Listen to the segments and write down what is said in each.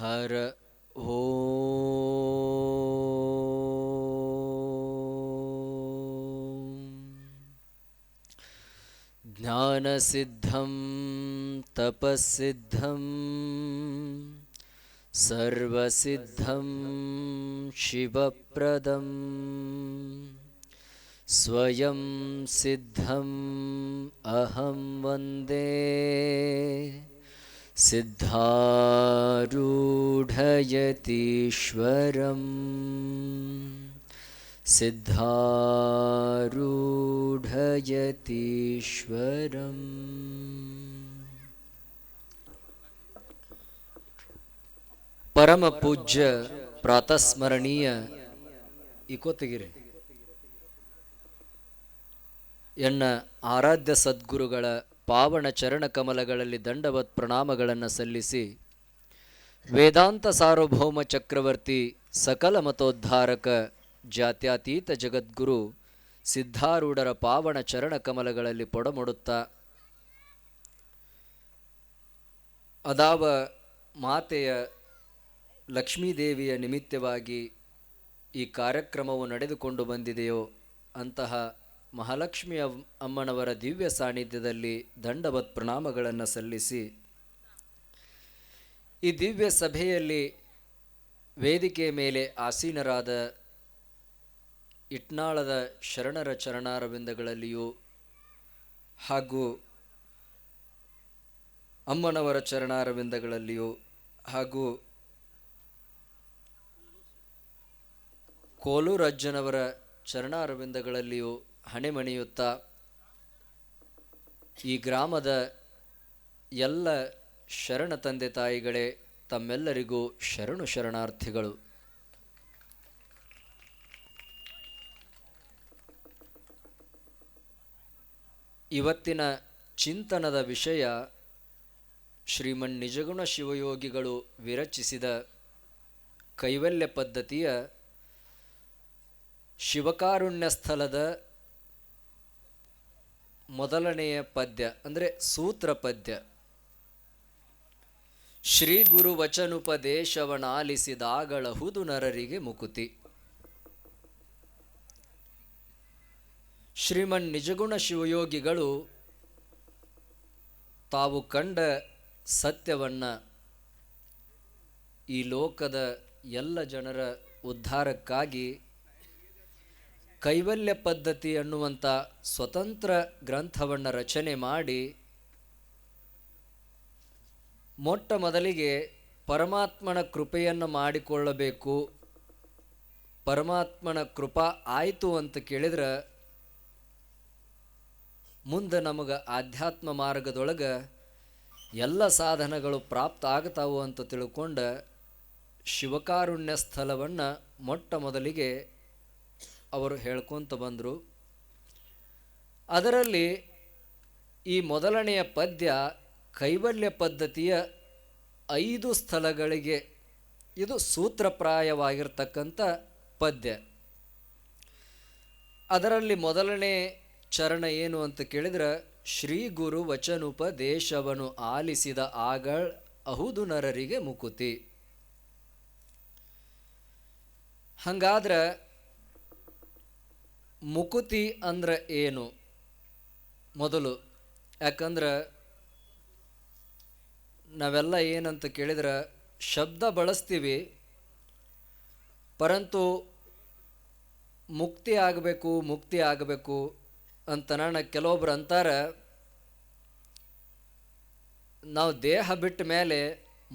ಹರ ಓ ಜ್ಞಾನಸಿದ್ಧಂ ತಪಸ್ಸಿದ್ಧಂ ಸರ್ವಸಿದ್ಧಂ ಶಿವಪ್ರದಂ ಸ್ವಯಂ ಸಿದ್ಧಂ ಅಹಂ ವಂದೇ ಸಿದ್ಧಾರೂಢಯತೀಶ್ವರಂ ಸಿದ್ಧಾರೂಢಯತೀಶ್ವರಂ. ಪರಮ ಪೂಜ್ಯ ಪ್ರಾತಸ್ಮರಣೀಯ ಇಕೋತಗಿರಿ ಎನ್ನ ಆರಾಧ್ಯ ಸದ್ಗುರುಗಳ ಪಾವನ ಚರಣ ಕಮಲಗಳಲ್ಲಿ ದಂಡವತ್ ಪ್ರಣಾಮಗಳನ್ನು ಸಲ್ಲಿಸಿ, ವೇದಾಂತ ಸಾರ್ವಭೌಮ ಚಕ್ರವರ್ತಿ ಸಕಲ ಮತೋದ್ಧಾರಕ ಜಾತ್ಯತೀತ ಜಗದ್ಗುರು ಸಿದ್ಧಾರೂಢರ ಪಾವನ ಚರಣ ಕಮಲಗಳಲ್ಲಿ ಪೊಡಮೊಡುತ್ತಾ, ಅದಾವ ಮಾತೆಯ ಲಕ್ಷ್ಮೀದೇವಿಯ ನಿಮಿತ್ತವಾಗಿ ಈ ಕಾರ್ಯಕ್ರಮವು ನಡೆದುಕೊಂಡು ಬಂದಿದೆಯೋ ಅಂತಹ ಮಹಾಲಕ್ಷ್ಮಿ ಅಮ್ಮನವರ ದಿವ್ಯ ಸಾನ್ನಿಧ್ಯದಲ್ಲಿ ದಂಡವತ್ ಪ್ರಣಾಮಗಳನ್ನು ಸಲ್ಲಿಸಿ, ಈ ದಿವ್ಯ ಸಭೆಯಲ್ಲಿ ವೇದಿಕೆ ಮೇಲೆ ಆಸೀನರಾದ ಇಟ್ನಾಳದ ಶರಣರ ಚರಣಾರವಿಂದಗಳಲ್ಲಿಯೂ ಹಾಗೂ ಅಮ್ಮನವರ ಚರಣಾರವಿಂದಗಳಲ್ಲಿಯೂ ಹಾಗೂ ಕೋಲೂರಜ್ಜನವರ ಚರಣಾರವಿಂದಗಳಲ್ಲಿಯೂ ಹಣೆಮಣಿಯುತ್ತಾ, ಈ ಗ್ರಾಮದ ಎಲ್ಲ ಶರಣ ತಂದೆ ತಾಯಿಗಳೇ, ತಮ್ಮೆಲ್ಲರಿಗೂ ಶರಣು ಶರಣಾರ್ಥಿಗಳು. ಇವತ್ತಿನ ಚಿಂತನದ ವಿಷಯ ಶ್ರೀಮನ್ ನಿಜಗುಣ ಶಿವಯೋಗಿಗಳು ವಿರಚಿಸಿದ ಕೈವಲ್ಯ ಪದ್ಧತಿಯ ಶಿವಕಾರುಣ್ಯ ಸ್ಥಳದ ಮೊದಲನೆಯ ಪದ್ಯ, ಅಂದರೆ ಸೂತ್ರ ಪದ್ಯ. ಶ್ರೀ ಗುರು ವಚನುಪದೇಶವನಾಲಿಸಿದಾಗಳಹುದು ನರರಿಗೆ ಮುಕುತಿ. ಶ್ರೀಮನ್ ನಿಜಗುಣ ಶಿವಯೋಗಿಗಳು ತಾವು ಕಂಡ ಸತ್ಯವನ್ನು ಈ ಲೋಕದ ಎಲ್ಲ ಜನರ ಉದ್ಧಾರಕ್ಕಾಗಿ ಕೈವಲ್ಯ ಪದ್ಧತಿ ಅನ್ನುವಂಥ ಸ್ವತಂತ್ರ ಗ್ರಂಥವನ್ನು ರಚನೆ ಮಾಡಿ, ಮೊಟ್ಟ ಮೊದಲಿಗೆ ಪರಮಾತ್ಮನ ಕೃಪೆಯನ್ನು ಮಾಡಿಕೊಳ್ಳಬೇಕು. ಪರಮಾತ್ಮನ ಕೃಪಾ ಆಯಿತು ಅಂತ ಕೇಳಿದ್ರೆ ಮುಂದೆ ನಮಗೆ ಆಧ್ಯಾತ್ಮ ಮಾರ್ಗದೊಳಗೆ ಎಲ್ಲ ಸಾಧನಗಳು ಪ್ರಾಪ್ತ ಆಗ್ತಾವು ಅಂತ ತಿಳ್ಕೊಂಡ ಶಿವಕಾರುಣ್ಯ ಸ್ಥಳವನ್ನು ಮೊಟ್ಟ ಮೊದಲಿಗೆ ಅವರು ಹೇಳ್ಕೊತ ಬಂದರು. ಅದರಲ್ಲಿ ಈ ಮೊದಲನೆಯ ಪದ್ಯ ಕೈವಲ್ಯ ಪದ್ಧತಿಯ 5 ಸ್ಥಳಗಳಿಗೆ ಇದು ಸೂತ್ರಪ್ರಾಯವಾಗಿರ್ತಕ್ಕಂಥ ಪದ್ಯ. ಅದರಲ್ಲಿ ಮೊದಲನೇ ಚರಣ ಏನು ಅಂತ ಕೇಳಿದ್ರೆ, ಶ್ರೀ ಗುರು ವಚನುಪದೇಶವನು ಆಲಿಸಿದ ಆಗಳ್ ಅಹುದು ನರರಿಗೆ ಮುಕುತಿ. ಹಂಗಾದ್ರೆ ಮುಕುತಿ ಅಂದ್ರೆ ಏನು ಮೊದಲು? ಯಾಕಂದ್ರೆ ನಾವೆಲ್ಲ ಏನಂತ ಕೇಳಿದ್ರೆ ಶಬ್ದ ಬಳಸ್ತೀವಿ, ಪರಂತು ಮುಕ್ತಿ ಆಗಬೇಕು ಅಂತ ಕೆಲವೊಬ್ರು ಅಂತಾರೆ, ನಾವು ದೇಹ ಬಿಟ್ಟ ಮೇಲೆ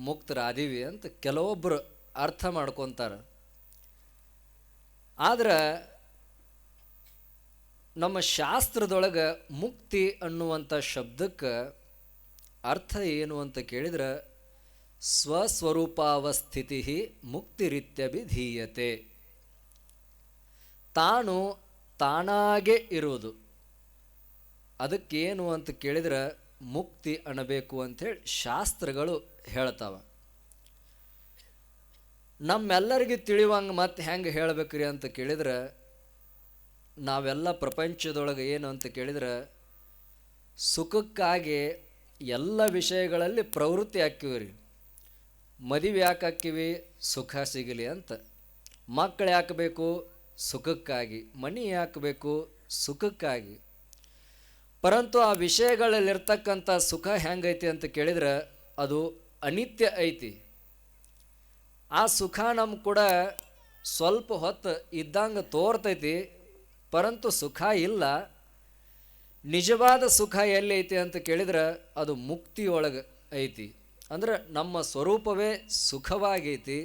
ಮುಕ್ತರಾದೀವಿ ಅಂತ ಕೆಲವೊಬ್ಬರು ಅರ್ಥ ಮಾಡ್ಕೊತಾರೆ. ಆದ್ರೆ ನಮ್ಮ ಶಾಸ್ತ್ರದೊಳಗೆ ಮುಕ್ತಿ ಅನ್ನುವಂಥ ಶಬ್ದಕ್ಕೆ ಅರ್ಥ ಏನು ಅಂತ ಕೇಳಿದ್ರೆ, ಸ್ವಸ್ವರೂಪಾವಸ್ಥಿತಿ ಮುಕ್ತಿರಿತ್ಯಭಿಧೀಯತೆ. ತಾನು ತಾನಾಗೇ ಇರುವುದು, ಅದಕ್ಕೇನು ಅಂತ ಕೇಳಿದ್ರೆ ಮುಕ್ತಿ ಅನ್ನಬೇಕು ಅಂಥೇಳಿ ಶಾಸ್ತ್ರಗಳು ಹೇಳ್ತಾವೆ. ನಮ್ಮೆಲ್ಲರಿಗೆ ತಿಳಿಯುವಂಗೆ ಮತ್ತೆ ಹೆಂಗೆ ಹೇಳಬೇಕ್ರಿ ಅಂತ ಕೇಳಿದ್ರೆ, ನಾವೆಲ್ಲ ಪ್ರಪಂಚದೊಳಗೆ ಏನು ಅಂತ ಕೇಳಿದ್ರೆ ಸುಖಕ್ಕಾಗಿ ಎಲ್ಲ ವಿಷಯಗಳಲ್ಲಿ ಪ್ರವೃತ್ತಿ ಹಾಕಿವಿ ರೀ. ಮದುವೆ ಯಾಕೆ ಆಕ್ಕಿವಿ? ಸುಖ ಸಿಗಲಿ ಅಂತ. ಮಕ್ಕಳು ಯಾಕೆ ಬೇಕು? ಸುಖಕ್ಕಾಗಿ. ಮನೆ ಯಾಕೆ ಬೇಕು? ಸುಖಕ್ಕಾಗಿ. ಪರಂತು ಆ ವಿಷಯಗಳಲ್ಲಿರ್ತಕ್ಕಂಥ ಸುಖ ಹೆಂಗೈತಿ ಅಂತ ಕೇಳಿದ್ರೆ ಅದು ಅನಿತ್ಯ ಐತಿ. ಆ ಸುಖ ನಮ್ಮ ಕೂಡ ಸ್ವಲ್ಪ ಹೊತ್ತು ಇದ್ದಂಗೆ ತೋರ್ತೈತಿ, ಪರಂತು ಸುಖ ಇಲ್ಲ. ನಿಜವಾದ ಸುಖ ಎಲ್ಲೈತಿ ಅಂತ ಕೇಳಿದ್ರೆ ಅದು ಮುಕ್ತಿಯೊಳಗೆ ಐತಿ. ಅಂದ್ರೆ ನಮ್ಮ ಸ್ವರೂಪವೇ ಸುಖವಾಗೈತಿ.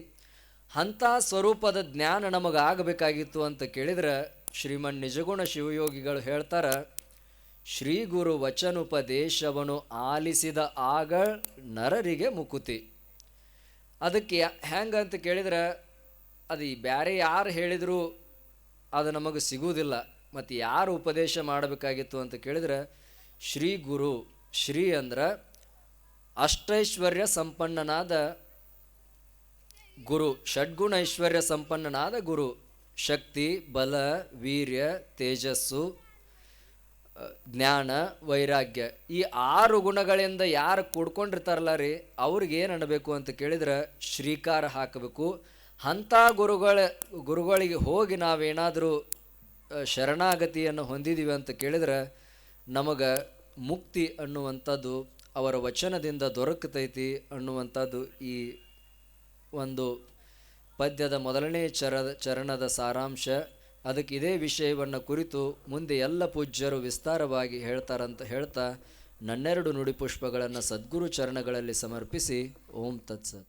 ಅಂಥ ಸ್ವರೂಪದ ಜ್ಞಾನ ನಮಗಾಗಬೇಕಾಗಿತ್ತು ಅಂತ ಕೇಳಿದ್ರೆ ಶ್ರೀಮನ್ ನಿಜಗುಣ ಶಿವಯೋಗಿಗಳು ಹೇಳ್ತಾರೆ, ಶ್ರೀ ಗುರು ವಚನೋಪದೇಶವನ್ನು ಆಲಿಸಿದ ಆಗ ನರರಿಗೆ ಮುಕುತಿ. ಅದಕ್ಕೆ ಹೆಂಗಂತ ಕೇಳಿದ್ರೆ ಅದು ಬೇರೆ ಯಾರು ಹೇಳಿದರೂ ಅದು ನಮಗೆ ಸಿಗುವುದಿಲ್ಲ. ಮತ್ತು ಯಾರು ಉಪದೇಶ ಮಾಡಬೇಕಾಗಿತ್ತು ಅಂತ ಕೇಳಿದ್ರೆ ಶ್ರೀ ಗುರು. ಶ್ರೀ ಅಂದ್ರೆ ಅಷ್ಟೈಶ್ವರ್ಯ ಸಂಪನ್ನನಾದ ಗುರು, ಷಡ್ಗುಣ ಐಶ್ವರ್ಯ ಸಂಪನ್ನನಾದ ಗುರು. ಶಕ್ತಿ, ಬಲ, ವೀರ್ಯ, ತೇಜಸ್ಸು, ಜ್ಞಾನ, ವೈರಾಗ್ಯ, ಈ 6 ಗುಣಗಳಿಂದ ಯಾರು ಕೂಡ್ಕೊಂಡಿರ್ತಾರಲ್ಲ ರೀ, ಅವ್ರಿಗೆ ಏನು ಅನ್ನಬೇಕು ಅಂತ ಕೇಳಿದ್ರೆ ಶ್ರೀಕಾರ ಹಾಕಬೇಕು. ಅಂಥ ಗುರುಗಳಿಗೆ ಹೋಗಿ ನಾವೇನಾದರೂ ಶರಣಾಗತಿಯನ್ನು ಹೊಂದಿದ್ದೀವಿ ಅಂತ ಕೇಳಿದ್ರೆ ನಮಗೆ ಮುಕ್ತಿ ಅನ್ನುವಂಥದ್ದು ಅವರ ವಚನದಿಂದ ದೊರಕತೈತಿ ಅನ್ನುವಂಥದ್ದು ಈ ಒಂದು ಪದ್ಯದ ಮೊದಲನೇ ಚರಣದ ಸಾರಾಂಶ. ಅದಕ್ಕೆ ಇದೇ ವಿಷಯವನ್ನು ಕುರಿತು ಮುಂದೆ ಎಲ್ಲ ಪೂಜ್ಯರು ವಿಸ್ತಾರವಾಗಿ ಹೇಳ್ತಾರಂತ ಹೇಳ್ತಾ ನನ್ನೆರಡು ನುಡಿಪುಷ್ಪಗಳನ್ನು ಸದ್ಗುರು ಚರಣಗಳಲ್ಲಿ ಸಮರ್ಪಿಸಿ ಓಂ ತತ್ಸತ್.